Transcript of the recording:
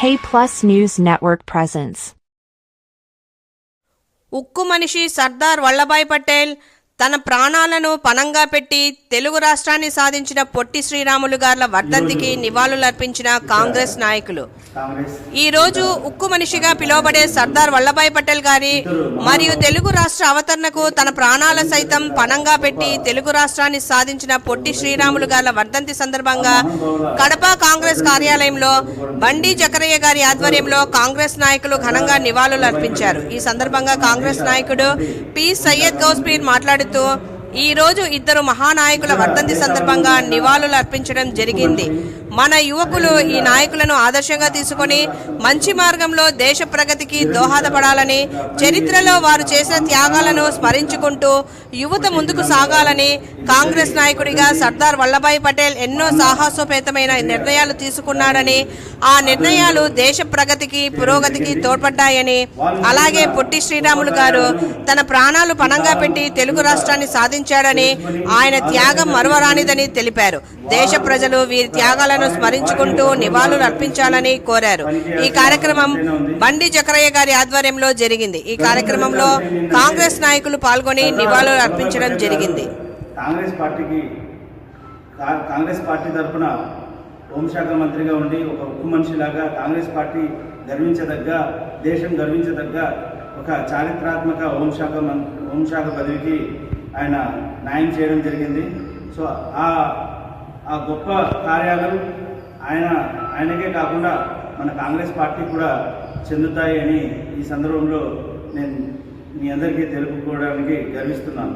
K+ News Network presents. ఉక్కు మనిషి సర్దార్ వల్లభాయ్ పటేల్ తన ప్రాణాలను పణంగా పెట్టి తెలుగు రాష్ట్రాన్ని సాధించిన పొట్టి శ్రీరాములు గార్ల వర్ధంతికి నివాళులర్పించిన కాంగ్రెస్ నాయకులు ఈ రోజు ఉక్కు మనిషిగా పిలువబడే సర్దార్ వల్లభాయ్ పటేల్ గారి మరియు తెలుగు రాష్ట్ర అవతరణకు తన ప్రాణాల సైతం పణంగా పెట్టి తెలుగు రాష్ట్రాన్ని సాధించిన పొట్టి శ్రీరాములు గార్ల వర్ధంతి సందర్భంగా కడప కాంగ్రెస్ కార్యాలయంలో బండి జకరయ్య గారి ఆధ్వర్యంలో కాంగ్రెస్ నాయకులు ఘనంగా నివాళులర్పించారు. ఈ సందర్భంగా కాంగ్రెస్ నాయకుడు పి సయ్యద్ గౌస్పీర్ మాట్లాడుతూ ఈ రోజు ఇద్దరు మహానాయకుల వర్ధంతి సందర్భంగా నివాళులు అర్పించడం జరిగింది. మన యువకులు ఈ నాయకులను ఆదర్శంగా తీసుకొని మంచి మార్గంలో దేశ ప్రగతికి దోహదపడాలని, చరిత్రలో వారు చేసిన త్యాగాలను స్మరించుకుంటూ యువత ముందుకు సాగాలని కాంగ్రెస్ నాయకుడిగా సర్దార్ వల్లభాయ్ పటేల్ ఎన్నో సాహసోపేతమైన నిర్ణయాలు తీసుకున్నాడని, ఆ నిర్ణయాలు దేశ ప్రగతికి పురోగతికి తోడ్పడ్డాయని, అలాగే పొట్టి శ్రీరాములు గారు తన ప్రాణాలు పణంగా పెట్టి తెలుగు రాష్ట్రాన్ని సాధించాడని, ఆయన త్యాగం మరువరానిదని తెలిపారు. దేశ ప్రజలు వీరి త్యాగాలను స్మరించుకుంటూ నివాళులు అర్పించాలని కోరారు. ఈ కార్యక్రమం బండి జకరయ్య గారి ఆధ్వర్యంలో జరిగింది. ఈ కార్యక్రమంలో కాంగ్రెస్ నాయకులు పాల్గొని నివాళులు అర్పించడం జరిగింది. కాంగ్రెస్ పార్టీ తరఫున హోంశాఖ మంత్రిగా ఉండి ఒక ఉక్కు మనిషిలాగా కాంగ్రెస్ పార్టీ గర్వించదగ్గ, దేశం గర్వించదగ్గ ఒక చారిత్రాత్మక హోంశాఖ పదవికి ఆయన న్యాయం చేయడం జరిగింది. సో ఆ గొప్ప కార్యాలు ఆయనకే కాకుండా మన కాంగ్రెస్ పార్టీ కూడా చెందుతాయి అని ఈ సందర్భంలో నేను మీ అందరికీ తెలుపుకోవడానికి గర్విస్తున్నాను.